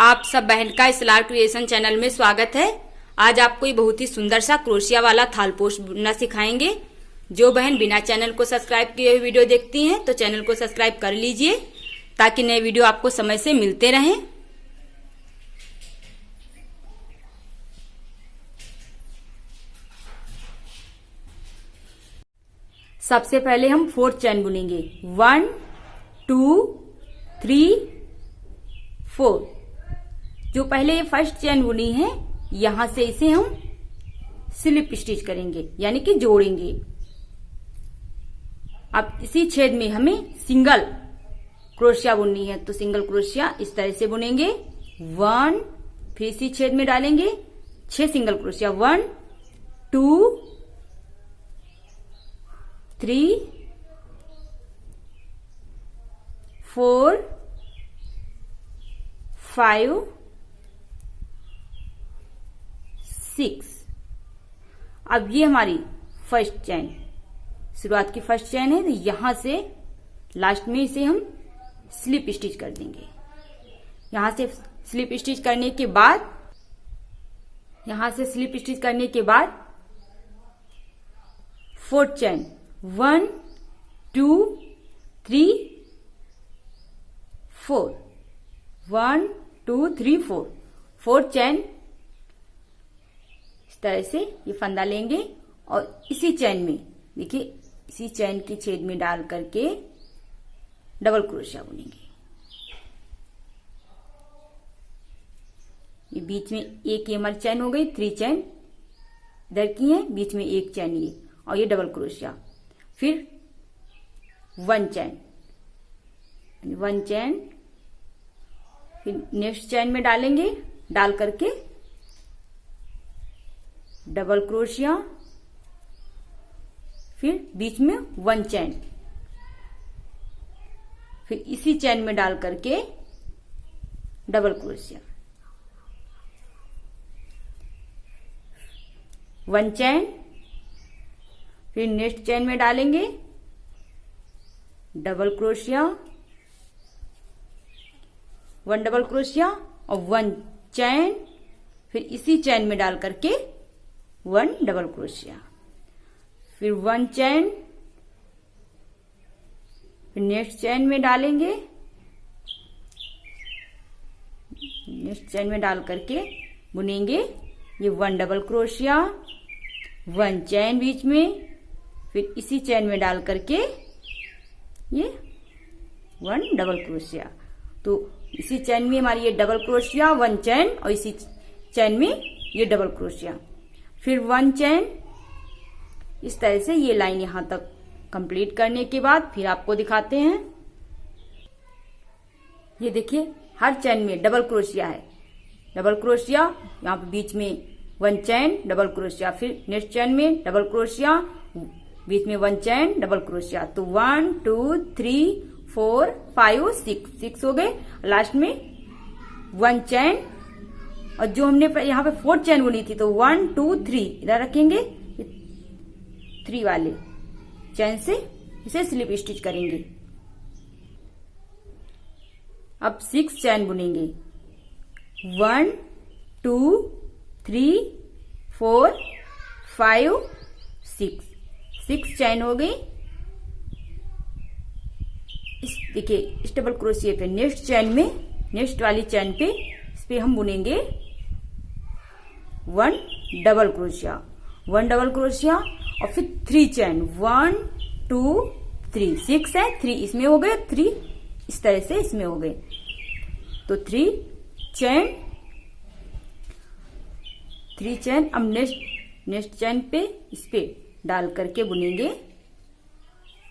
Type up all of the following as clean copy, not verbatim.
आप सब बहन का स्टार क्रिएशन चैनल में स्वागत है। आज आपको ये बहुत ही सुंदर सा क्रोशिया वाला थाल पोस्ट बुनना सिखाएंगे। जो बहन बिना चैनल को सब्सक्राइब किए हुए वीडियो देखती हैं तो चैनल को सब्सक्राइब कर लीजिए ताकि नए वीडियो आपको समय से मिलते रहें। सबसे पहले हम 4 चैन बुनेंगे। 1 2 3 4। जो पहले ये फर्स्ट चैन बुनी है यहां से इसे हम स्लिप स्टिच करेंगे यानी कि जोड़ेंगे। अब इसी छेद में हमें सिंगल क्रोशिया बुननी है तो सिंगल क्रोशिया इस तरह से बुनेंगे। 1, फिर इसी छेद में डालेंगे 6 सिंगल क्रोशिया। 1 2 3 4 5 6। अब ये हमारी फर्स्ट चैन, शुरुआत की फर्स्ट चैन है तो यहां से लास्ट में इसे हम स्लिप स्टिच कर देंगे। यहां से स्लिप स्टिच करने के बाद फोर्थ चैन 1 2 3 4। 1 2 3 4। फोर्थ चैन इस तरह से ये फंदा लेंगे और इसी चैन में देखिए इसी चैन की छेद में डाल करके डबल क्रोशिया बुनेंगे। ये बीच में एक ये हमारी चैन हो गई। 3 चैन इधर की है, बीच में एक चैन ये और ये डबल क्रोशिया। फिर 1 चैन, फिर नेक्स्ट चैन में डालेंगे, डाल करके डबल क्रोशिया, फिर बीच में 1 चैन, फिर इसी चैन में डाल करके डबल क्रोशिया, 1 चैन, फिर नेक्स्ट चैन में डालेंगे डबल क्रोशिया, 1 डबल क्रोशिया और 1 चैन, फिर इसी चैन में डाल करके 1 डबल क्रोशिया, फिर 1 चैन, फिर नेक्स्ट चैन में डालेंगे, नेक्स्ट चैन में डाल करके बुनेंगे ये 1 डबल क्रोशिया, 1 चैन बीच में, फिर इसी चैन में डाल करके ये 1 डबल क्रोशिया। तो इसी चैन में हमारी ये डबल क्रोशिया, 1 चैन और इसी चैन में ये डबल क्रोशिया, फिर 1 चैन। इस तरह से ये लाइन यहां तक कंप्लीट करने के बाद फिर आपको दिखाते हैं। ये देखिए हर चैन में डबल क्रोशिया है, डबल क्रोशिया, यहाँ पे बीच में 1 चैन डबल क्रोशिया, फिर नेक्स्ट चैन में डबल क्रोशिया, बीच में 1 चैन डबल क्रोशिया। तो 1 2 3 4 5 6 हो गए। लास्ट में 1 चैन और जो हमने यहाँ पे 4 चैन बुनी थी तो 1 2 3 इधर रखेंगे, 3 वाले चैन से इसे स्लिप स्टिच करेंगे। अब 6 चैन बुनेंगे। 1 2 3 4 5 6 चैन हो गई। देखिए इस डबल क्रोशिया पे नेक्स्ट चैन में, नेक्स्ट वाली चैन पे इस पे हम बुनेंगे 1 डबल क्रोशिया, 1 डबल क्रोशिया और फिर 3 चैन। 1 2 3 6 है, 3 इसमें हो गए, 3 इस तरह से इसमें हो गए तो 3 चैन। अब नेक्स्ट चैन पे इस पे डाल करके बुनेंगे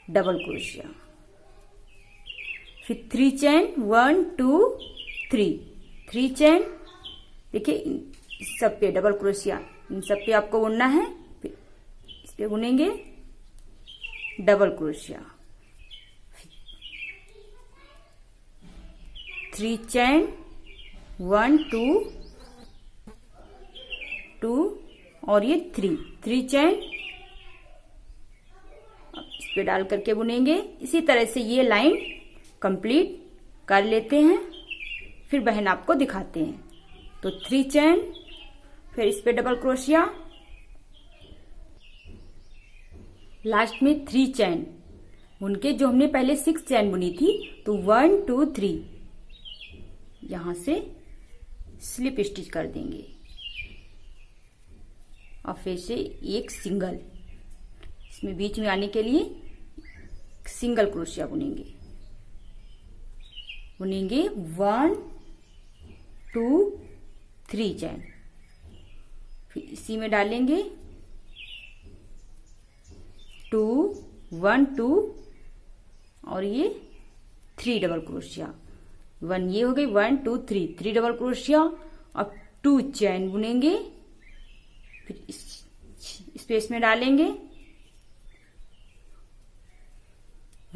डबल क्रोशिया, फिर 3 चैन। 1 2 3 चैन। देखिए इस सब पे डबल क्रोशिया, इन सब पे आपको बुनना है। फिर इस पे बुनेंगे डबल क्रोशिया, 3 चैन। 1 2 और ये 3 चैन। इस पे डाल करके बुनेंगे। इसी तरह से ये लाइन कंप्लीट कर लेते हैं। फिर बहन आपको दिखाते हैं। तो 3 चैन, फिर इस पे डबल क्रोशिया, लास्ट में 3 चैन बुन के जो हमने पहले 6 चैन बुनी थी, तो 1 2 3 यहां से स्लिप स्टिच कर देंगे और फिर से एक सिंगल, इसमें बीच में आने के लिए सिंगल क्रोशिया बुनेंगे 1 2 3 चैन, फिर इसी में डालेंगे 2 1 2 और ये 3 डबल क्रोशिया, 1 ये हो गई, 1 2 3 डबल क्रोशिया, अब 2 चैन बुनेंगे, फिर इस स्पेस में डालेंगे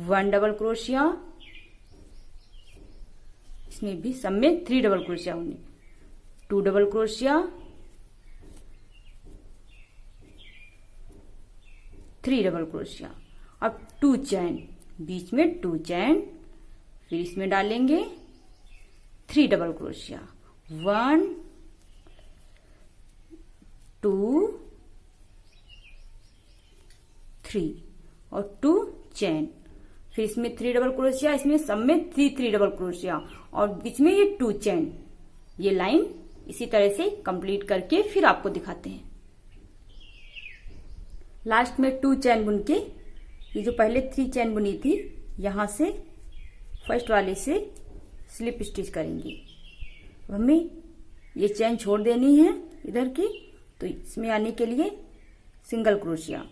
1 डबल क्रोशिया, इसमें भी सब में 3 डबल क्रोशिया होंगे, 2 डबल क्रोशिया, 3 डबल क्रोशिया, अब 2 चैन, बीच में 2 चैन, फिर इसमें डालेंगे 3 डबल क्रोशिया, 1 2 3 और 2 चैन, फिर इसमें 3 डबल क्रोशिया, इसमें सब में 3 डबल क्रोशिया और बीच में ये 2 चैन। ये लाइन इसी तरह से कंप्लीट करके फिर आपको दिखाते हैं। लास्ट में 2 चैन बुन के, ये जो पहले 3 चैन बुनी थी, यहां से फर्स्ट वाले से स्लिप स्टिच करेंगे। हमें ये चैन छोड़ देनी है इधर की, तो इसमें आने के लिए सिंगल क्रोशिया,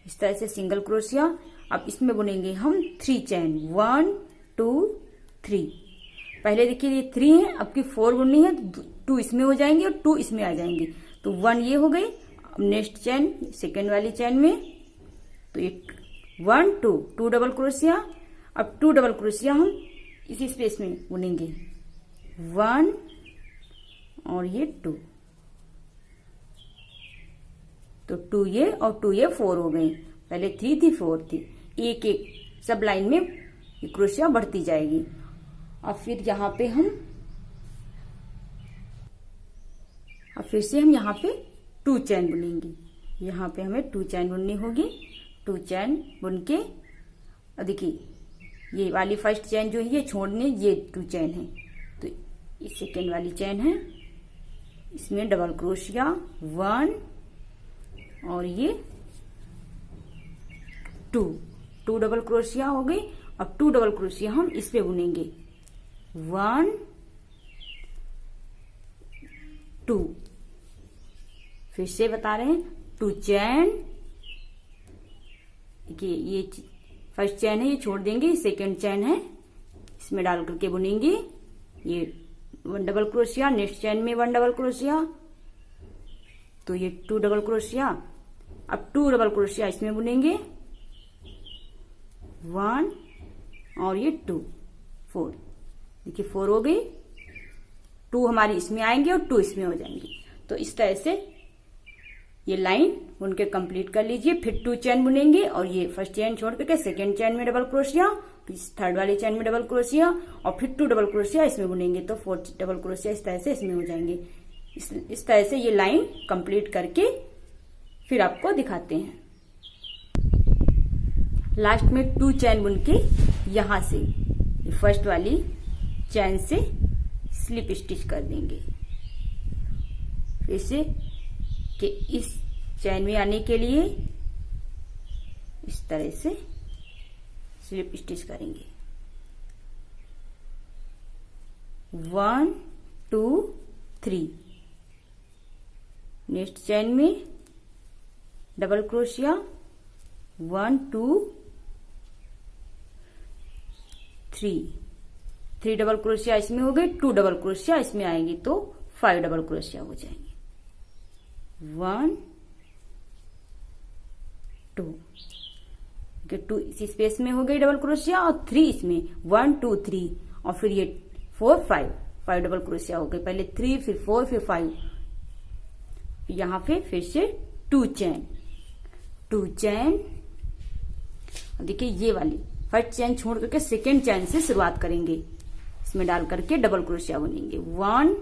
इस तरह से सिंगल क्रोशिया। अब इसमें बुनेंगे हम 3 चैन, 1 2 3। पहले देखिए ये 3 है, अब की 4 बुननी है, 2 इसमें हो जाएंगे और 2 इसमें आ जाएंगे, तो 1 ये हो गई। अब नेक्स्ट चैन सेकेंड वाली चैन में, तो ये 1 2 डबल क्रोशिया, अब 2 डबल क्रोशिया हम इसी स्पेस में बुनेंगे, 1 और ये 2, तो 2 ये और 2 ये 4 हो गई, पहले 3 थी 4 थी, एक एक सब लाइन में ये क्रोशिया बढ़ती जाएगी। अब फिर यहाँ पे हम, अब फिर से हम यहाँ पे 2 चैन बुनेंगे, यहाँ पे हमें 2 चैन बुननी होगी। 2 चैन बुन के, देखिए ये वाली फर्स्ट चैन जो है ये छोड़ने, ये 2 चैन है, तो ये सेकेंड वाली चैन है, इसमें डबल क्रोशिया 1 और ये 2 डबल क्रोशिया हो गई। अब 2 डबल क्रोशिया हम इस पे बुनेंगे, 1 2, फिर से बता रहे हैं 2 चैन, देखिए ये फर्स्ट चैन है, ये छोड़ देंगे, सेकेंड चैन है, इसमें डाल करके बुनेंगे ये 1 डबल क्रोशिया, नेक्स्ट चैन में 1 डबल क्रोशिया, तो ये 2 डबल क्रोशिया, अब 2 डबल क्रोशिया इसमें बुनेंगे, 1 और ये 2 4, देखिए 4 हो गई, 2 हमारी इसमें आएंगे और 2 इसमें हो जाएंगे। तो इस तरह से ये लाइन बुन के कंप्लीट कर लीजिए। फिर 2 चैन बुनेंगे और ये फर्स्ट चैन छोड़ करके सेकेंड चैन में डबल क्रोशिया, फिर थर्ड वाली चैन में डबल क्रोशिया और फिर 2 डबल क्रोशिया इसमें बुनेंगे, तो 4 डबल क्रोशिया इस तरह से इसमें हो जाएंगे। इस तरह से ये लाइन कंप्लीट करके फिर आपको दिखाते हैं। लास्ट में 2 चैन बुन के यहां से फर्स्ट वाली चैन से स्लिप स्टिच कर देंगे, फिर से कि इस चैन में आने के लिए इस तरह से स्लिप स्टिच करेंगे, 1 2 3, नेक्स्ट चैन में डबल क्रोशिया 1 2 3 डबल क्रोशिया इसमें हो गए, 2 डबल क्रोशिया इसमें आएंगे, तो 5 डबल क्रोशिया हो जाएंगे, 1 2 इसी स्पेस में हो गई डबल क्रोशिया और 3 इसमें, 1 2 3 और फिर ये 4 5 डबल क्रोशिया हो गए, पहले 3 फिर 4 फिर 5, यहां पे फिर से 2 चैन, देखिए ये वाली फर्स्ट चैन छोड़ करके सेकेंड चैन से शुरुआत करेंगे, इसमें डाल करके डबल क्रोशिया बुनेंगे। 1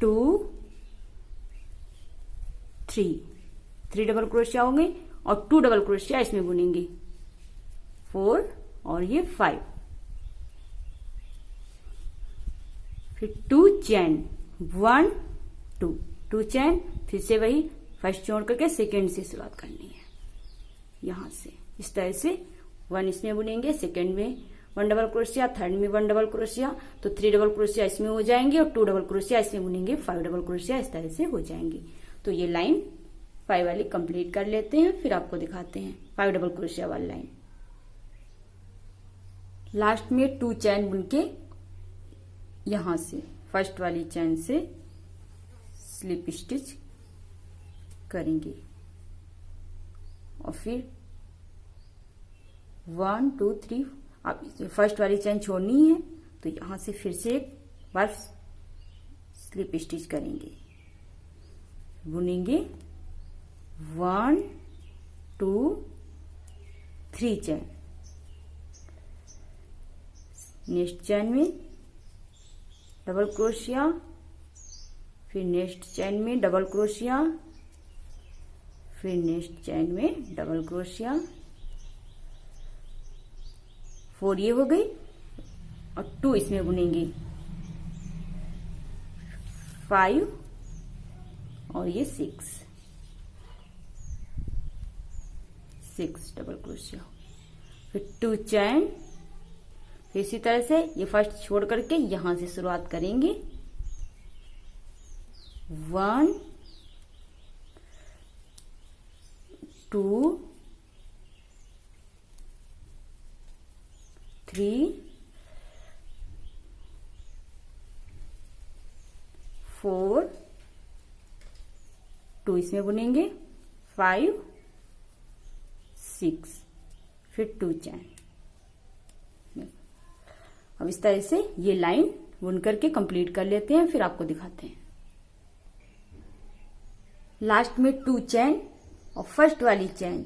2 3 डबल क्रोशिया होंगे और 2 डबल क्रोशिया इसमें बुनेंगे। 4 और ये 5, फिर 2 चैन 1 2 चैन, फिर से वही फर्स्ट जोड़ करके सेकेंड से शुरुआत करनी है। यहां से इस तरह से 1 इसमें बुनेंगे, सेकेंड में 1 डबल क्रोशिया, थर्ड में 1 डबल क्रोशिया, तो 3 डबल क्रोशिया इसमें हो जाएंगे और 2 डबल क्रोशिया इसमें बुनेंगे, 5 डबल क्रोशिया इस तरह से हो जाएंगे। तो ये लाइन 5 वाली कंप्लीट कर लेते हैं, फिर आपको दिखाते हैं 5 डबल क्रोशिया वाली लाइन। लास्ट में 2 चैन बुन के यहां से फर्स्ट वाली चैन से स्लिप स्टिच करेंगे और फिर 1 2 3, आप फर्स्ट वाली चैन छोड़नी है तो यहां से फिर से एक बार स्लिप स्टिच करेंगे, बुनेंगे 1 2 3 चैन, नेक्स्ट चैन में डबल क्रोशिया, फिर नेक्स्ट चैन में डबल क्रोशिया, फिर नेक्स्ट चैन में डबल क्रोशिया, 4 ये हो गई और 2 इसमें बुनेंगे, 5 और ये 6 डबल क्रोशिया, फिर 2 चैन, फिर इसी तरह से ये फर्स्ट छोड़ करके यहां से शुरुआत करेंगे। 1 2 3 4, 2 इसमें बुनेंगे, 5 6, फिर 2 चैन। अब इस तरह से ये लाइन बुन करके कंप्लीट कर लेते हैं, फिर आपको दिखाते हैं। लास्ट में 2 चैन और फर्स्ट वाली चैन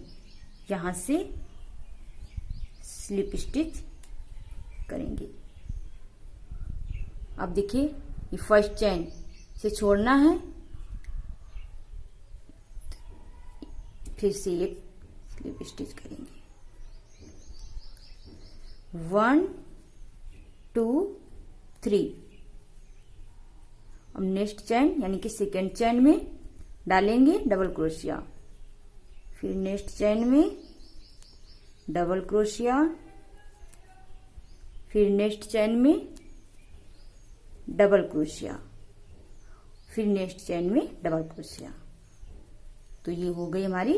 यहां से स्लिप स्टिच करेंगे। अब देखिए ये फर्स्ट चैन से छोड़ना है, फिर से एक स्लिप स्टिच करेंगे, 1 2 3। अब नेक्स्ट चैन यानी कि सेकेंड चैन में डालेंगे डबल क्रोशिया, फिर नेक्स्ट चैन में डबल क्रोशिया, फिर नेक्स्ट चैन में डबल क्रोशिया, फिर नेक्स्ट चैन में डबल क्रोशिया। तो ये हो गई हमारी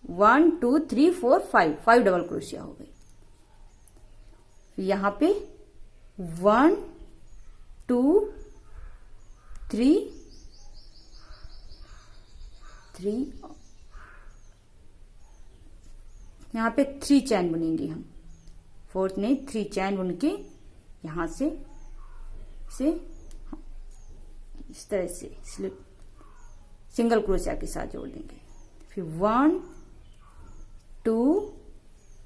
1 2 3 4 5 डबल क्रोशिया हो गई। फिर यहां पे 1 2 3 यहां पे 3 चैन बुनेंगे हम, 4th नहीं 3 चैन बुन के यहां से इस तरह से स्लिप सिंगल क्रोशिया के साथ जोड़ देंगे। फिर 1 2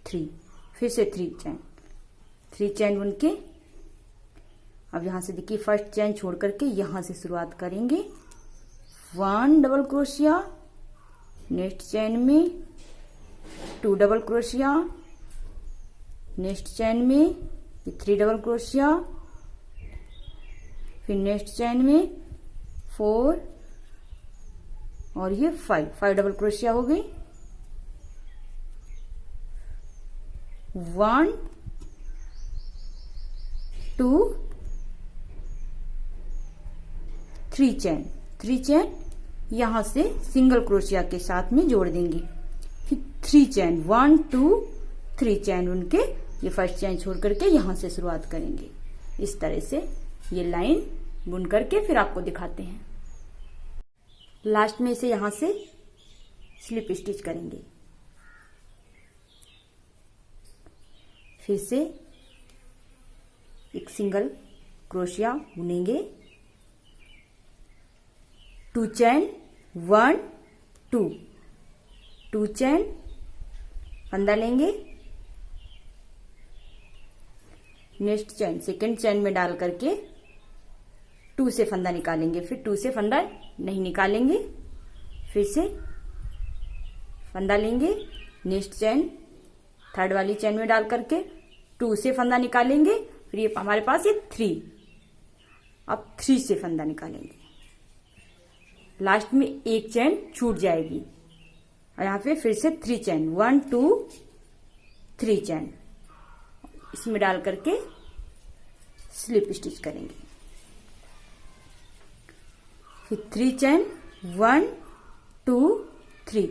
3, फिर से 3 चैन बुन के अब यहां से देखिए फर्स्ट चैन छोड़ करके यहां से शुरुआत करेंगे, 1 डबल क्रोशिया, नेक्स्ट चैन में 2 डबल क्रोशिया, नेक्स्ट चैन में 3 डबल क्रोशिया, फिर नेक्स्ट चैन में 4 और ये 5 डबल क्रोशिया हो गई। 1 2 3 चैन यहां से सिंगल क्रोशिया के साथ में जोड़ देंगे, फिर 3 चैन 1 2 3 चैन उनके ये फर्स्ट चैन छोड़ करके यहां से शुरुआत करेंगे। इस तरह से ये लाइन बुन करके फिर आपको दिखाते हैं। लास्ट में इसे यहां से स्लिप स्टिच करेंगे, फिर से एक सिंगल क्रोशिया बुनेंगे, 2 चैन 1 2 चैन फंदा लेंगे, नेक्स्ट चैन सेकेंड चैन में डाल करके 2 से फंदा निकालेंगे, फिर 2 से फंदा नहीं निकालेंगे, फिर से फंदा लेंगे, नेक्स्ट चैन थर्ड वाली चैन में डाल करके 2 से फंदा निकालेंगे, फिर ये हमारे पास ये 3, अब 3 से फंदा निकालेंगे, लास्ट में एक चैन छूट जाएगी और यहाँ पे फिर से 3 चैन 1 2 3 चैन इसमें डाल करके स्लिप स्टिच करेंगे, फिर 3 चैन 1 2 3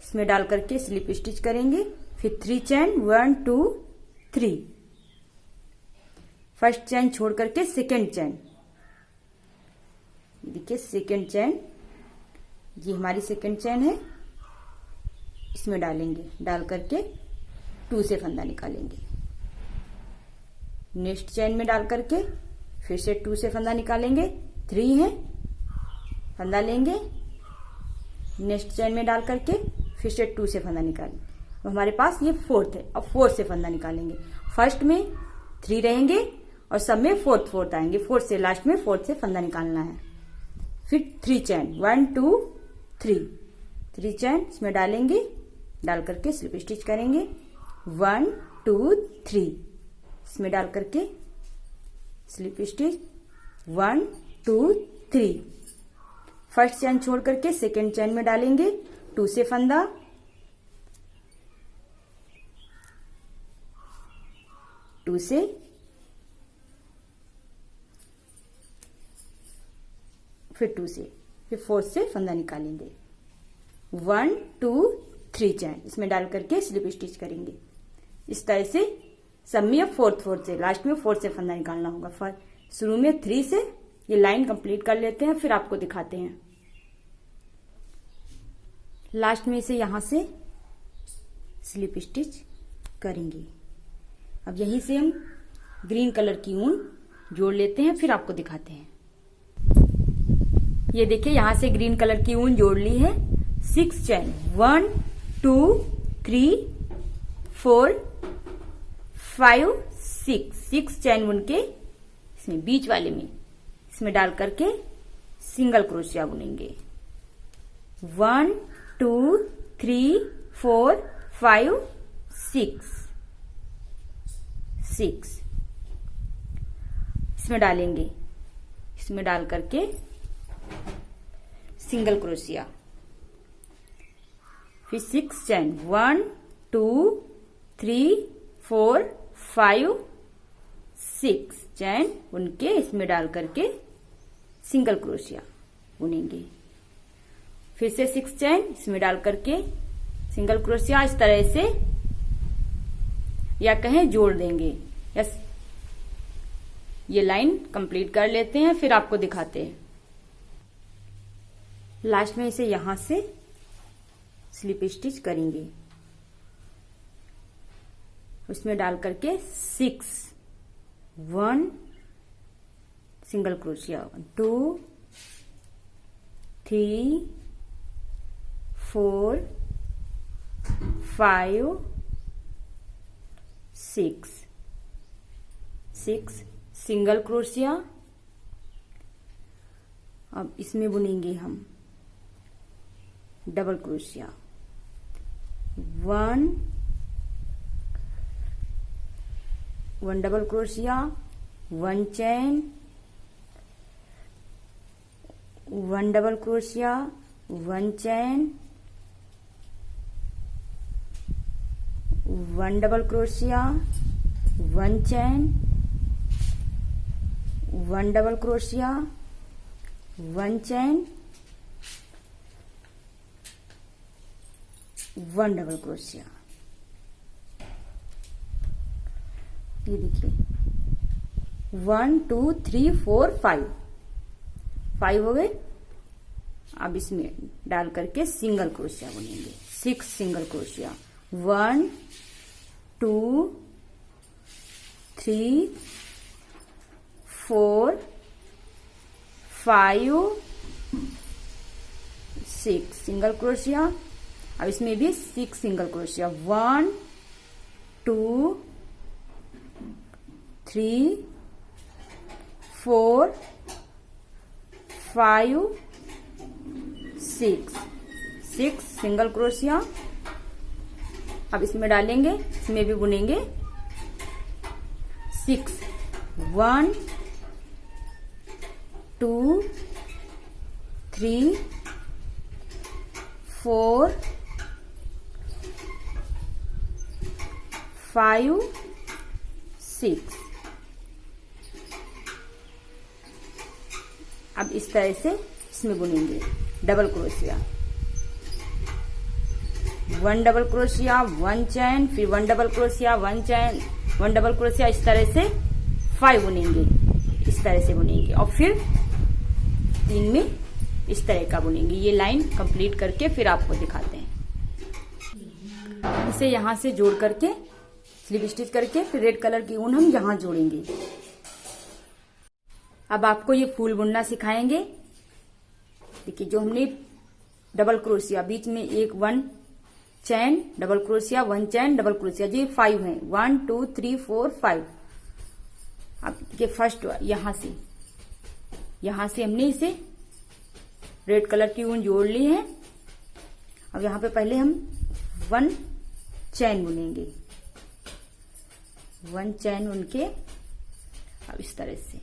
इसमें डाल करके स्लिप स्टिच करेंगे, फिर 3 चैन 1 2 3 फर्स्ट चैन छोड़ करके सेकेंड चैन, देखिए सेकेंड चैन, ये हमारी सेकेंड चैन है, इसमें डालेंगे, डाल करके 2 से फंदा निकालेंगे, नेक्स्ट चैन में डाल करके फिर से 2 से फंदा निकालेंगे, 3 है, फंदा लेंगे, नेक्स्ट चैन में डाल करके फिर से 2 से फंदा निकालेंगे, तो हमारे पास ये 4th है, अब 4 से फंदा निकालेंगे, फर्स्ट में 3 रहेंगे और सब में 4th आएंगे, 4 से लास्ट में 4th से फंदा निकालना है, फिर 3 चैन 1 2 3 चैन इसमें डालेंगे, डाल करके स्लिप स्टिच करेंगे, 1 2 3 इसमें डाल करके स्लिप स्टिच 1 2 3 फर्स्ट चैन छोड़ करके सेकेंड चैन में डालेंगे, 2 से फंदा, टू से फिर 2 से फिर 4th से फंदा निकालेंगे, 1 2 3 चैन इसमें डाल करके स्लिप स्टिच करेंगे, इस तरह से सब में 4th से लास्ट में 4th से फंदा निकालना होगा। शुरू में 3 से ये लाइन कंप्लीट कर लेते हैं, फिर आपको दिखाते हैं। लास्ट में से यहां से स्लिप स्टिच करेंगे। अब यहीं से हम ग्रीन कलर की ऊन जोड़ लेते हैं, फिर आपको दिखाते हैं। ये देखिए यहां से ग्रीन कलर की ऊन जोड़ ली है, 6 चैन 1 2 3 4 5 6 चैन ऊन के इसमें बीच वाले में इसमें डाल करके सिंगल क्रोशिया बुनेंगे, 1 2 3 4 5 6 इसमें डालेंगे, इसमें डाल करके सिंगल क्रोशिया, फिर 6 चैन 1 2 3 4 5 6 चैन उनके इसमें डाल करके सिंगल क्रोशिया बुनेंगे, फिर से 6 चैन इसमें डाल करके सिंगल क्रोशिया इस तरह से या कहें जोड़ देंगे। यस, ये लाइन कंप्लीट कर लेते हैं, फिर आपको दिखाते हैं। लास्ट में इसे यहां से स्लिप स्टिच करेंगे, उसमें डाल करके 6 1 सिंगल क्रोशिया 2 3 4 5 6 सिंगल क्रोशिया। अब इसमें बुनेंगे हम डबल क्रोशिया, 1 डबल क्रोशिया, 1 चैन, 1 डबल क्रोशिया, 1 चैन, 1 डबल क्रोशिया, 1 चैन, 1 डबल क्रोशिया, 1 चैन, 1 डबल क्रोशिया। ये देखिए 1 2 3 4 5 हो गए। अब इसमें डाल करके सिंगल क्रोशिया बुनेंगे, 6 सिंगल क्रोशिया, 1 2 3 4 5 6 सिंगल क्रोशिया। अब इसमें भी 6 सिंगल क्रोशिया, 1 2 3 4 5 6 सिंगल क्रोशिया। अब इसमें डालेंगे, इसमें भी बुनेंगे 6 1 2 3 4 5 6। अब इस तरह से इसमें बुनेंगे डबल क्रोशिया, 1 डबल क्रोशिया 1 चैन, फिर 1 डबल क्रोशिया 1 चैन 1 डबल क्रोशिया, इस तरह से 5 बुनेंगे, इस तरह से बुनेंगे और फिर 3 में इस तरह का बुनेंगे। ये लाइन कंप्लीट करके फिर आपको दिखाते हैं। इसे यहां से जोड़ करके स्लिप स्टिच करके फिर रेड कलर की ऊन हम यहां जोड़ेंगे। अब आपको ये फूल बुनना सिखाएंगे। देखिए, जो हमने डबल क्रोशिया बीच में एक 1 चैन डबल क्रोशिया 1 चैन डबल क्रोशिया, जो 5 है 1 2 3 4 5। अब ये फर्स्ट यहां से हमने इसे रेड कलर की ऊन जोड़ ली है। अब यहां पे पहले हम 1 चैन बुनेंगे, 1 चैन उनके। अब इस तरह से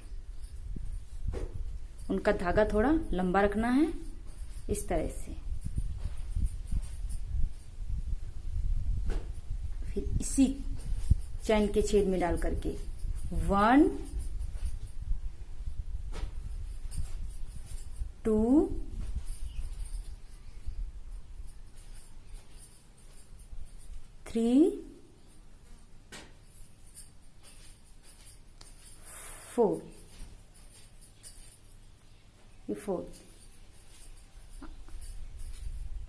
उनका धागा थोड़ा लंबा रखना है, इस तरह से। फिर इसी चैन के छेद में डाल करके 1 2 3 4, ये 4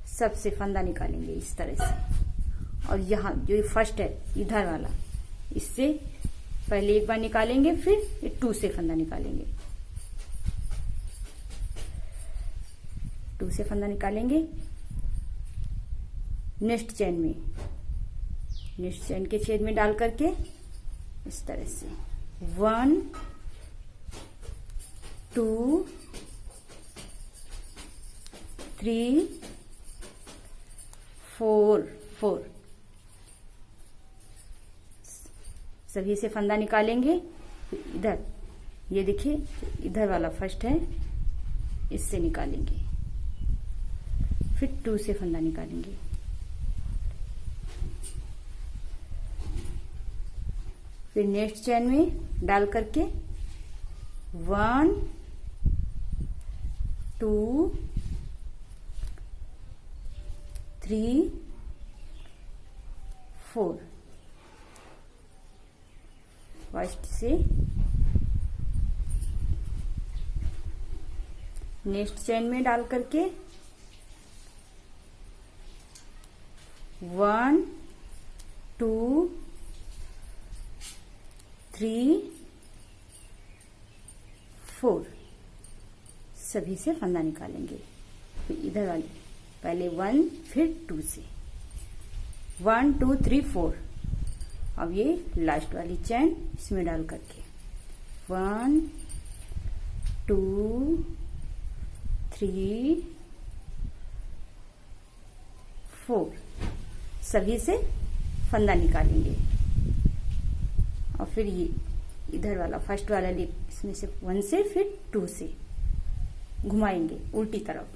सबसे फंदा निकालेंगे इस तरह से। और यहाँ जो ये फर्स्ट है इधर वाला, इससे पहले एक बार निकालेंगे, फिर ये 2 से फंदा निकालेंगे, 2 से फंदा निकालेंगे। नेक्स्ट चैन में, नेक्स्ट चैन के छेद में डाल करके इस तरह से 1 2 3 4 सभी से फंदा निकालेंगे। इधर ये देखिए, इधर वाला फर्स्ट है, इससे निकालेंगे, फिर 2 से फंदा निकालेंगे। फिर नेक्स्ट चैन में डाल करके 1 2 3 4 फर्स्ट से नेक्स्ट चैन में डाल करके 1 2 3 4 सभी से फंदा निकालेंगे। फिर इधर वाली पहले 1 फिर 2 से 1 2 3 4। अब ये लास्ट वाली चैन इसमें डाल करके 1 2 3 4 सभी से फंदा निकालेंगे। और फिर ये इधर वाला फर्स्ट वाला इसमें से 1 से फिर 2 से घुमाएंगे उल्टी तरफ।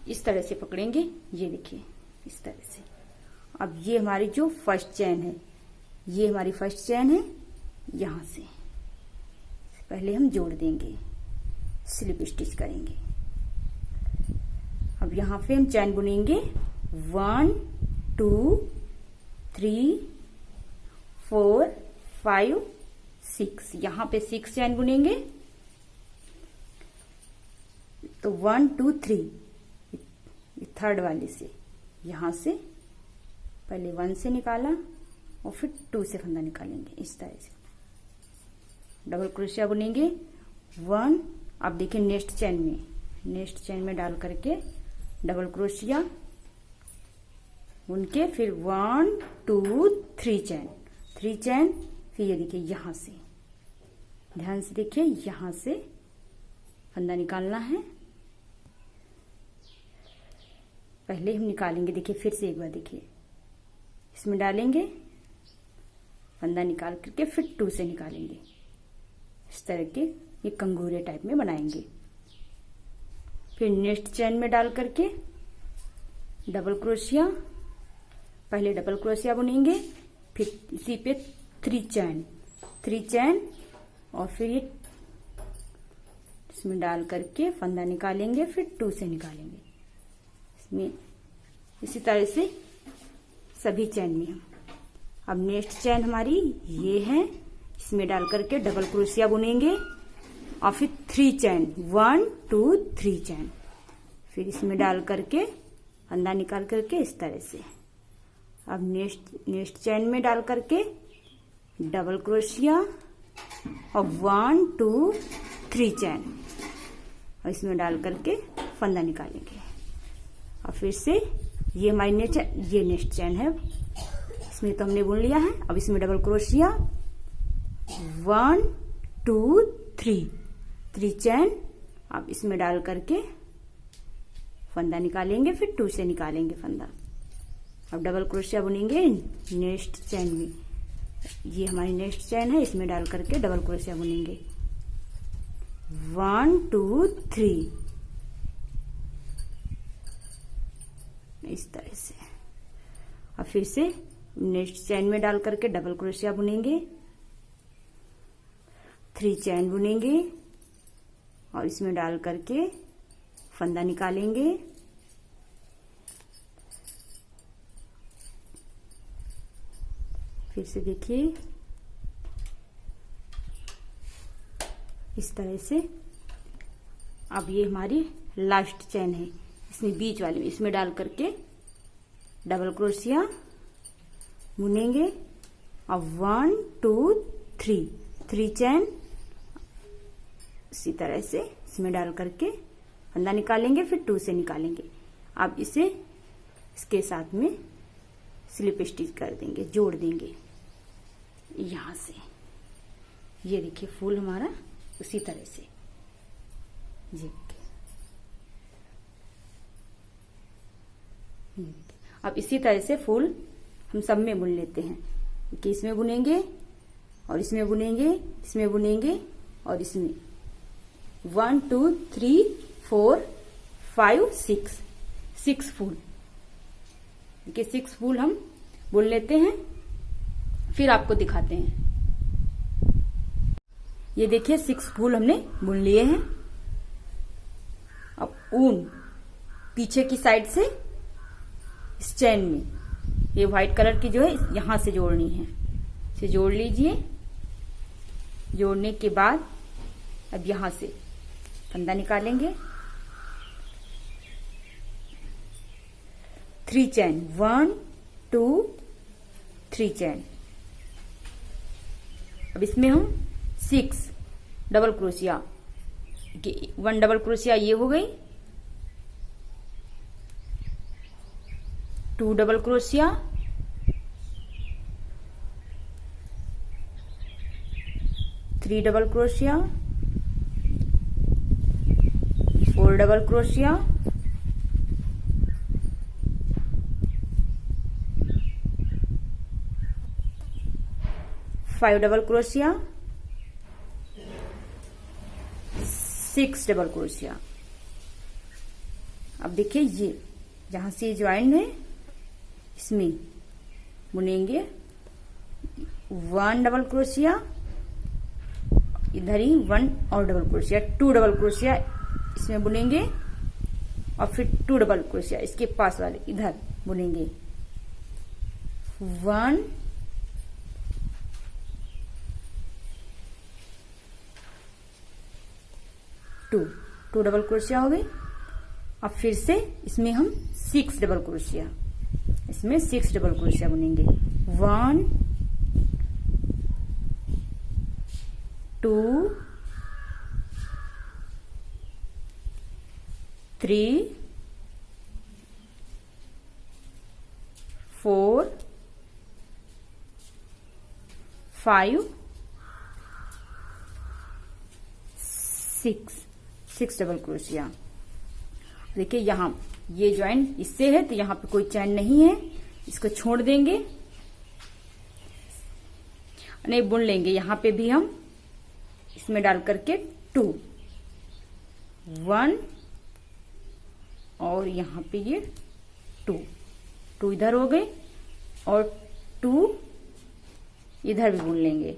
इस तरह से पकड़ेंगे, ये देखिए इस तरह से। अब ये हमारी जो फर्स्ट चैन है, ये हमारी फर्स्ट चैन है, यहां से पहले हम जोड़ देंगे, स्लिप स्टिच करेंगे। अब यहां पे हम चैन बुनेंगे 1 2 3 4 5 6। यहां पे 6 चैन बुनेंगे। तो 1 2 3 थर्ड वाले से यहां से पहले 1 से निकाला और फिर 2 से फंदा निकालेंगे, इस तरह से डबल क्रोशिया बुनेंगे 1। अब देखिए नेक्स्ट चैन में डाल करके डबल क्रोशिया बुन के फिर 1 2 3 चैन, फिर ये देखिए यहाँ से, ध्यान से देखिए, यहाँ से फंदा निकालना है। पहले हम निकालेंगे, देखिए फिर से एक बार देखिए, इसमें डालेंगे, फंदा निकाल करके फिर 2 से निकालेंगे। इस तरह के ये कंगूरे टाइप में बनाएंगे। फिर नेक्स्ट चेन में डाल करके डबल क्रोशिया, पहले डबल क्रोशिया बुनेंगे, फिर इसी पे 3 चैन और फिर ये इसमें डाल करके फंदा निकालेंगे, फिर 2 से निकालेंगे। इसमें इसी तरह से सभी चैन में हम, अब नेक्स्ट चैन हमारी ये है, इसमें डाल करके डबल क्रोशिया बुनेंगे और फिर 3 चैन, 1 2 3 चैन, फिर इसमें डाल करके फंदा निकाल करके इस तरह से। अब नेक्स्ट चैन में डाल करके डबल क्रोशिया और 1 2 3 चैन और इसमें डाल करके फंदा निकालेंगे। और फिर से ये हमारी नेक्स्ट चैन है, इसमें तो हमने बुन लिया है। अब इसमें डबल क्रोशिया 1 2 3 चैन, अब इसमें डाल करके फंदा निकालेंगे, फिर 2 से निकालेंगे फंदा। अब डबल क्रोशिया बुनेंगे नेक्स्ट चैन में, ये हमारी नेक्स्ट चैन है, इसमें डाल करके डबल क्रोशिया बुनेंगे 1 2 3 इस तरह से। और फिर से नेक्स्ट चैन में डाल करके डबल क्रोशिया बुनेंगे, 3 चैन बुनेंगे और इसमें डाल करके फंदा निकालेंगे, फिर से देखिए इस तरह से। अब ये हमारी लास्ट चैन है, इसमें बीच वाले में, इसमें डाल करके डबल क्रोशिया बुनेंगे और 1 2 3 चैन, इसी तरह से इसमें डाल करके फंदा निकालेंगे, फिर 2 से निकालेंगे। अब इसे इसके साथ में स्लिप स्टिच कर देंगे, जोड़ देंगे यहां से। ये देखिए फूल हमारा उसी तरह से जी। अब इसी तरह से फूल हम सब में बुन लेते हैं कि इसमें बुनेंगे और इसमें बुनेंगे, इसमें बुनेंगे और इसमें 1 2 3 4 5 6 फूल, देखिए 6 फूल हम बुन लेते हैं। फिर आपको दिखाते हैं, ये देखिए 6 फूल हमने बुन लिए हैं। अब ऊन पीछे की साइड से इस चैन में, ये व्हाइट कलर की जो है यहां से जोड़नी है, इसे जोड़ लीजिए। जोड़ने के बाद अब यहां से फंदा निकालेंगे, 3 चैन, 1 2 3 चैन। अब इसमें हम 6 डबल क्रोशिया, 1 डबल क्रोशिया ये हो गई, 2 double crochet, 3 double crochet, 4 double crochet, 5 double crochet, 6 double crochet. अब देखिए ये जहां से ज्वाइन है इसमें बुनेंगे 1 डबल क्रोशिया, इधर ही 1 और डबल क्रोशिया, 2 डबल क्रोशिया इसमें बुनेंगे और फिर 2 डबल क्रोशिया इसके पास वाले इधर बुनेंगे, 1 2 डबल क्रोशिया हो गई। अब फिर से इसमें हम 6 डबल क्रोशिया, इसमें 6 डबल क्रोशिया बुनेंगे, 1 2 3 4 5 6 डबल क्रोशिया। देखिए यहाँ ये ज्वाइंट इससे है तो यहाँ पे कोई चैन नहीं है, इसको छोड़ देंगे, नहीं बुन लेंगे। यहाँ पे भी हम इसमें डाल करके 2 1 और यहाँ पे ये 2 इधर हो गए और 2 इधर भी बुन लेंगे।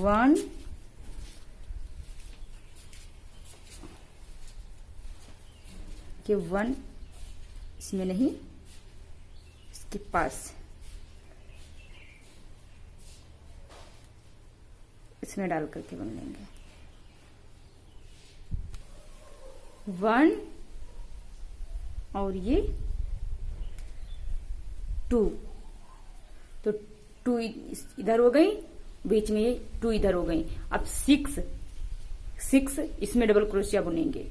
1 के 1 इसमें नहीं, इसके पास इसमें डाल करके बुन लेंगे। 1 और ये 2 तो 2 इधर हो गई, बीच में ये 2 इधर हो गई। अब 6 इसमें डबल क्रोशिया बुनेंगे।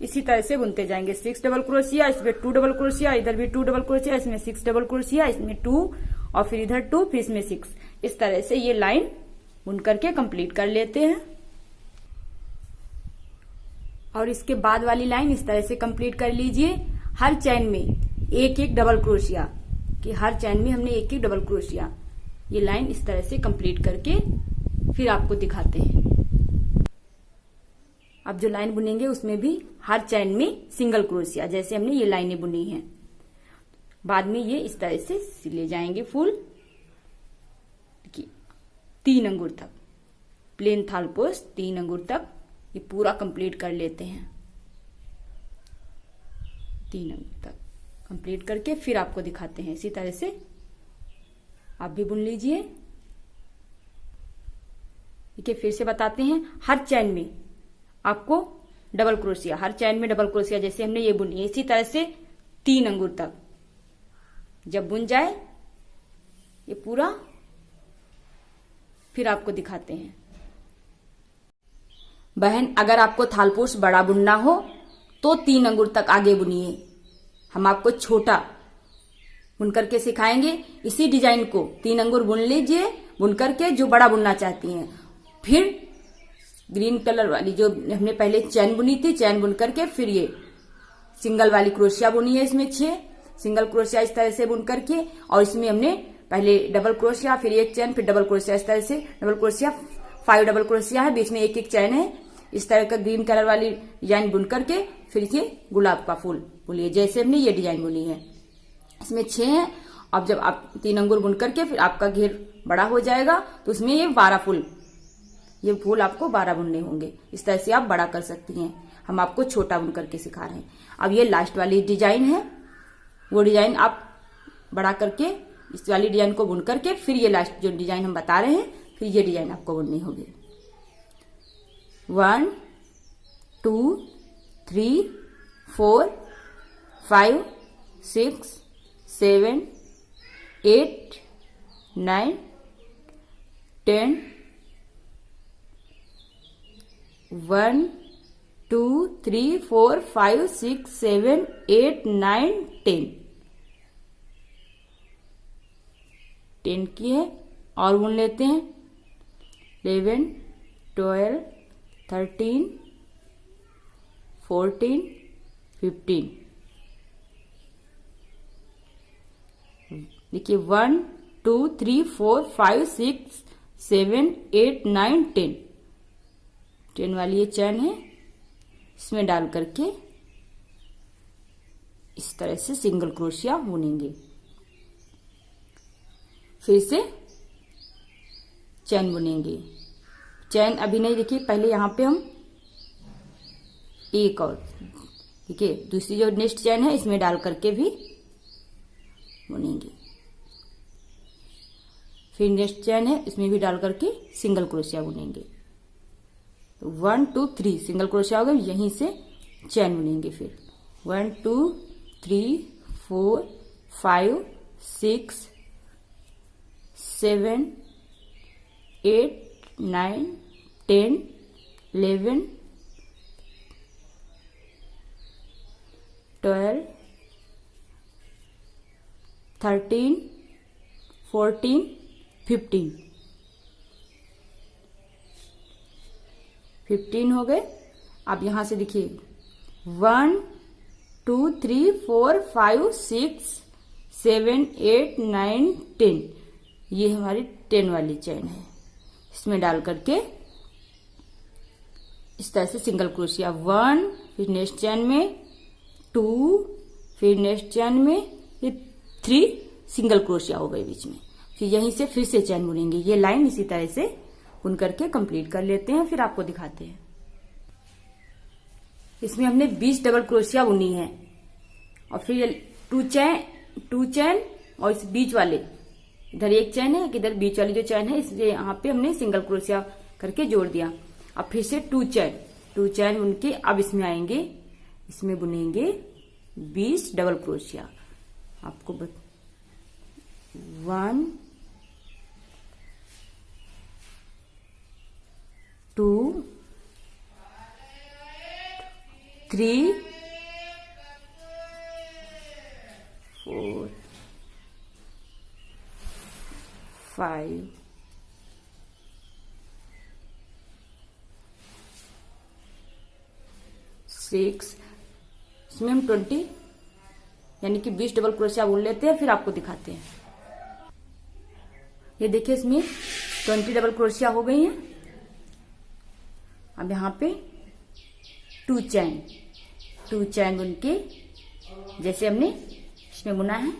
इसी तरह से बुनते जाएंगे। 6 डबल क्रोशिया, इसमें 2 डबल क्रोशिया, इधर भी 2 डबल क्रोशिया, इसमें 6 डबल क्रोशिया, इसमें 2 और फिर इधर 2, फिर इसमें 6। इस तरह से ये लाइन बुन करके कंप्लीट कर लेते हैं। और इसके बाद वाली लाइन इस तरह से कंप्लीट कर लीजिए। हर चैन में एक एक डबल क्रोशिया, कि हर चैन में हमने एक एक डबल क्रोशिया। ये लाइन इस तरह से कंप्लीट करके फिर आपको दिखाते हैं। अब जो लाइन बुनेंगे उसमें भी हर चैन में सिंगल क्रोशिया, जैसे हमने ये लाइनें बुनी हैं। बाद में ये इस तरह से सिले जाएंगे फूल। देखिए 3 अंगुर तक प्लेन थाल पोस्ट 3 अंगुर तक ये पूरा कंप्लीट कर लेते हैं। 3 अंगुर तक कंप्लीट करके फिर आपको दिखाते हैं। इसी तरह से आप भी बुन लीजिए। ठीक है, फिर से बताते हैं। हर चैन में आपको डबल क्रोशिया, हर चैन में डबल क्रोशिया, जैसे हमने ये बुनी है इसी तरह से 3 अंगुर तक। जब बुन जाए ये पूरा, फिर आपको दिखाते हैं। बहन, अगर आपको थालपोश बड़ा बुनना हो तो 3 अंगुर तक आगे बुनिए। हम आपको छोटा बुन करके सिखाएंगे। इसी डिजाइन को 3 अंगुर बुन लीजिए, बुन करके जो बड़ा बुनना चाहती हैं। फिर ग्रीन कलर वाली जो हमने पहले चैन बुनी थी, चैन बुन करके फिर ये सिंगल वाली क्रोशिया बुनी है। इसमें 6 सिंगल क्रोशिया इस तरह से बुन करके, और इसमें हमने पहले डबल क्रोशिया, फिर एक चैन, फिर डबल क्रोशिया, इस तरह से डबल क्रोशिया 5 डबल क्रोशिया है, बीच में एक एक चैन है। इस तरह का ग्रीन कलर वाली डिजाइन बुन करके फिर ये गुलाब का फूल बुनिए, जैसे हमने ये डिजाइन बुनी है। इसमें 6 है। अब जब आप 3 अंगुर बुन करके फिर आपका घेर बड़ा हो जाएगा तो उसमें ये 12 फूल, ये फूल आपको 12 बुनने होंगे। इस तरह से आप बड़ा कर सकती हैं। हम आपको छोटा बुन करके सिखा रहे हैं। अब ये लास्ट वाली डिजाइन है, वो डिजाइन आप बड़ा करके इस वाली डिजाइन को बुन करके फिर ये लास्ट जो डिजाइन हम बता रहे हैं, फिर ये डिजाइन आपको बुननी होगी। 1 2 3 4 5 6 7 8 9 10 1 2 3 4 5 6 7 8 9 10 की है। और बुन लेते हैं 11 12 13 14 15। देखिए 1 2 3 4 5 6 7 8 9 10 वाली ये चैन है, इसमें डाल करके इस तरह से सिंगल क्रोशिया बुनेंगे। फिर से चैन बुनेंगे। चैन अभी नहीं, देखिए पहले यहां पे हम एक और, देखिए दूसरी जो नेक्स्ट चैन है इसमें डाल करके भी बुनेंगे। फिर नेक्स्ट चैन है इसमें भी डाल करके सिंगल क्रोशिया बुनेंगे। तो 1 2 3 सिंगल क्रोशिया हो गया, यहीं से चैन बुनेंगे। फिर 1 2 3 4 5 6 7 8 9 10 11 12 13 14, 15 हो गए। अब यहां से देखिए 1 2 3 4 5 6 7 8 9 10, ये हमारी 10 वाली चैन है। इसमें डाल करके इस तरह से सिंगल क्रोशिया 1, फिर नेक्स्ट चैन में 2, फिर नेक्स्ट चैन में ये 3 सिंगल क्रोशिया हो गए बीच में। फिर यहीं से फिर से चैन बुनेंगे। ये लाइन इसी तरह से बुन करके कंप्लीट कर लेते हैं, फिर आपको दिखाते हैं। इसमें हमने 20 डबल क्रोशिया बुनी है और फिर 2 चैन और इस बीच वाले इधर एक चैन है, इधर बीच वाली जो चैन है इसलिए यहाँ पे हमने सिंगल क्रोशिया करके जोड़ दिया। अब फिर से 2 चैन बुन के अब इसमें आएंगे, इसमें बुनेंगे 20 डबल क्रोशिया। आपको 1 2 3 4 5 6, इसमें हम 20 यानी कि 20 डबल क्रोशिया बुन लेते हैं, फिर आपको दिखाते हैं। ये देखिए इसमें 20 डबल क्रोशिया हो गई हैं। अब यहाँ पे 2 चैन बुन के जैसे हमने इसमें बुना है,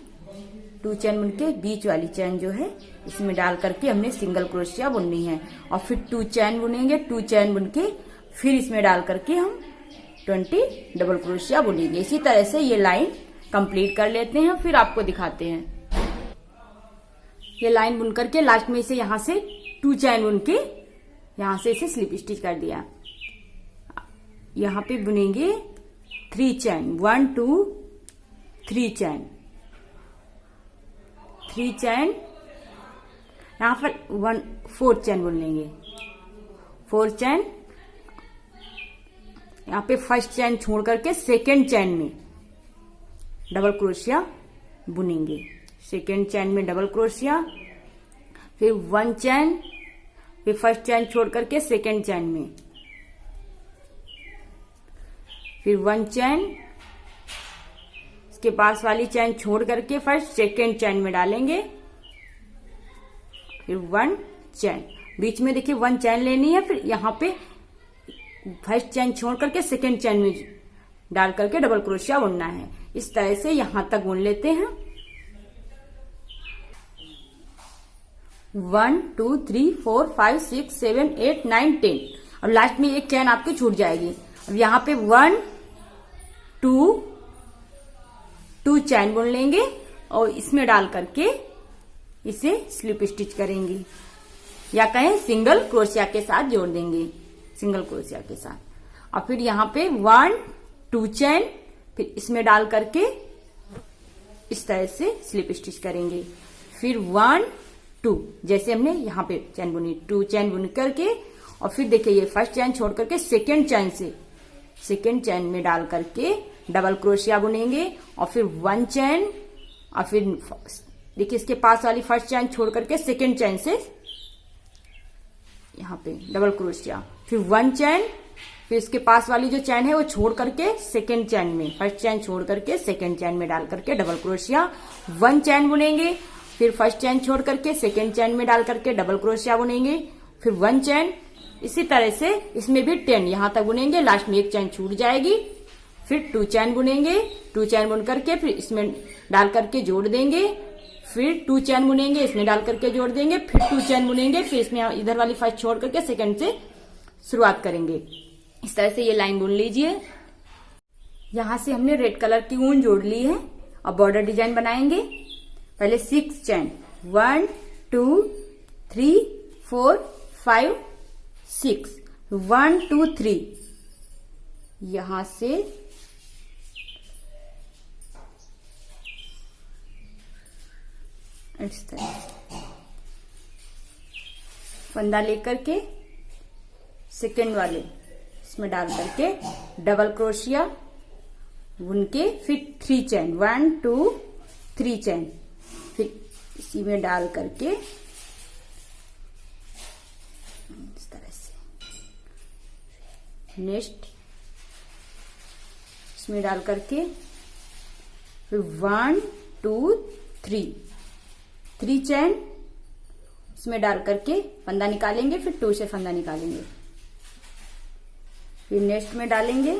2 चैन बुन के बीच वाली चैन जो है इसमें डाल करके हमने सिंगल क्रोशिया बुननी है और फिर 2 चैन बुनेंगे। 2 चैन बुन के फिर इसमें डाल करके हम 20 डबल क्रोशिया बुनेंगे। इसी तरह से ये लाइन कंप्लीट कर लेते हैं, फिर आपको दिखाते हैं। ये लाइन बुन करके लास्ट में इसे यहां से 2 चैन बुन के यहां से इसे स्लिप स्टिच कर दिया। यहां पे बुनेंगे 3 चैन, 1 2 3 चैन, 3 चैन, यहां पर 4 चैन बुन लेंगे। 4 चैन, यहाँ पे फर्स्ट चैन छोड़ करके सेकेंड चैन में डबल क्रोशिया बुनेंगे। सेकेंड चैन में डबल क्रोशिया, फिर 1 चैन, फिर फर्स्ट चैन छोड़ करके सेकेंड चैन में, फिर 1 चैन, इसके पास वाली चैन छोड़ करके फर्स्ट सेकेंड चैन में डालेंगे, फिर 1 चैन। बीच में देखिए 1 चैन लेनी है, फिर यहाँ पे फर्स्ट चैन छोड़ करके सेकेंड चैन में डाल करके डबल क्रोशिया बुनना है। इस तरह से यहां तक बुन लेते हैं। 1 2 3 4 5 6 7 8 9 10। अब लास्ट में एक चैन आपकी छूट जाएगी। अब यहाँ पे 1 2 चैन बुन लेंगे और इसमें डाल करके इसे स्लिप स्टिच करेंगे या कहें सिंगल क्रोशिया के साथ जोड़ देंगे, सिंगल क्रोशिया के साथ। और फिर यहाँ पे 1 2 चैन, फिर इसमें डाल करके इस तरह से स्लिप स्टिच करेंगे। फिर 1 2 जैसे हमने यहाँ पे चैन बुनी, 2 चैन बुन करके और फिर देखिए ये फर्स्ट चैन छोड़ करके सेकेंड चैन से सेकेंड चैन में डाल करके डबल क्रोशिया बुनेंगे और फिर 1 चैन और फिर देखिए इसके पास वाली फर्स्ट चैन छोड़ करके सेकेंड चैन से यहाँ पे डबल क्रोशिया, फिर 1 चैन, फिर इसके पास वाली जो चैन है वो छोड़ करके सेकेंड चैन में, फर्स्ट चैन छोड़ करके सेकेंड चैन में डाल करके डबल क्रोशिया, 1 चैन बुनेंगे, फिर फर्स्ट चैन छोड़ करके सेकेंड चैन में डाल करके डबल क्रोशिया बुनेंगे, फिर 1 चैन। इसी तरह से इसमें भी 10 यहां तक बुनेंगे, लास्ट में एक चैन छूट जाएगी, फिर 2 चैन बुनेंगे, 2 चैन बुन करके फिर इसमें डाल करके जोड़ देंगे, फिर 2 चैन बुनेंगे, इसमें डाल करके जोड़ देंगे, फिर 2 चैन बुनेंगे, फिर इसमें इधर वाली फर्स्ट छोड़ करके सेकंड से शुरुआत करेंगे। इस तरह से ये लाइन बुन लीजिए। यहां से हमने रेड कलर की ऊन जोड़ ली है और बॉर्डर डिजाइन बनाएंगे। पहले 6 चैन, 1 2 3 4 5 6, 1 2 3 यहां से इस तरह से फंदा लेकर के सेकेंड वाले इसमें डाल करके डबल क्रोशिया बुन के फिर 3 चैन, 1 2 3 चैन, फिर इसी में डाल करके इस तरह से नेक्स्ट इसमें डाल करके फिर 1 2 3 चैन इसमें डाल करके फंदा निकालेंगे, फिर 2 से फंदा निकालेंगे, फिर नेक्स्ट में डालेंगे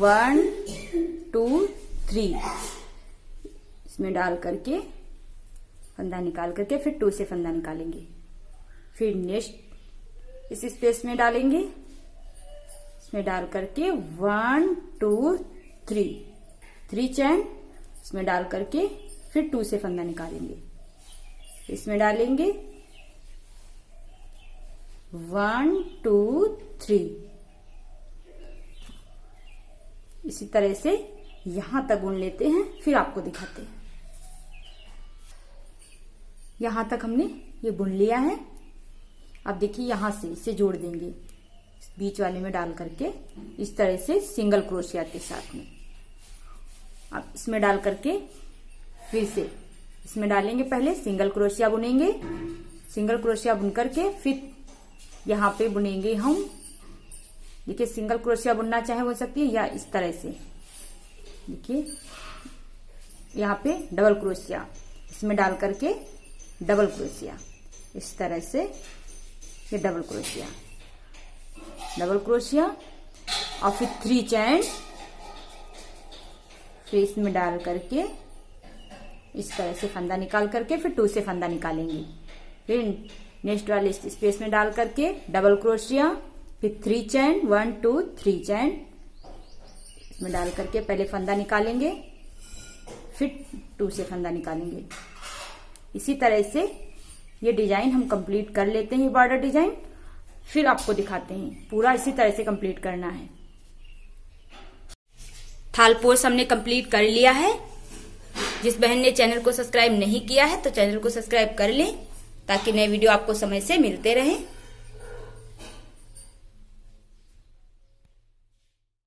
1 2 3 इसमें डाल करके फंदा निकाल करके फिर 2 से फंदा निकालेंगे, फिर नेक्स्ट इस स्पेस में डालेंगे, इसमें डाल करके 1 2 3 चैन इसमें डाल करके फिर 2 से फंदा निकालेंगे, इसमें डालेंगे 1 2 3 इसी तरह से यहां तक बुन लेते हैं, फिर आपको दिखाते हैं। यहां तक हमने ये बुन लिया है। अब देखिए यहां से इसे जोड़ देंगे बीच वाले में डाल करके इस तरह से सिंगल क्रोशिया के साथ में। अब इसमें डाल करके फिर से इसमें डालेंगे, पहले सिंगल क्रोशिया बुनेंगे, सिंगल क्रोशिया बुन करके फिर यहाँ पे बुनेंगे हम। देखिए सिंगल क्रोशिया बुनना चाहे हो सकती है या इस तरह से, देखिए यहाँ पे डबल क्रोशिया इसमें डाल करके डबल क्रोशिया इस तरह से, ये डबल क्रोशिया और फिर 3 चैन फिर इसमें डाल करके इस तरह से फंदा निकाल करके फिर 2 से फंदा निकालेंगे, फिर नेक्स्ट वाले स्पेस में डाल करके डबल क्रोशिया, फिर 3 चैन 1 2 3 चैन इसमें डाल करके पहले फंदा निकालेंगे, फिर 2 से फंदा निकालेंगे। इसी तरह से ये डिजाइन हम कंप्लीट कर लेते हैं, ये बॉर्डर डिजाइन फिर आपको दिखाते हैं। पूरा इसी तरह से कंप्लीट करना है। थाल पोर्स हमने कंप्लीट कर लिया है। जिस बहन ने चैनल को सब्सक्राइब नहीं किया है तो चैनल को सब्सक्राइब कर लें ताकि नए वीडियो आपको समय से मिलते रहें।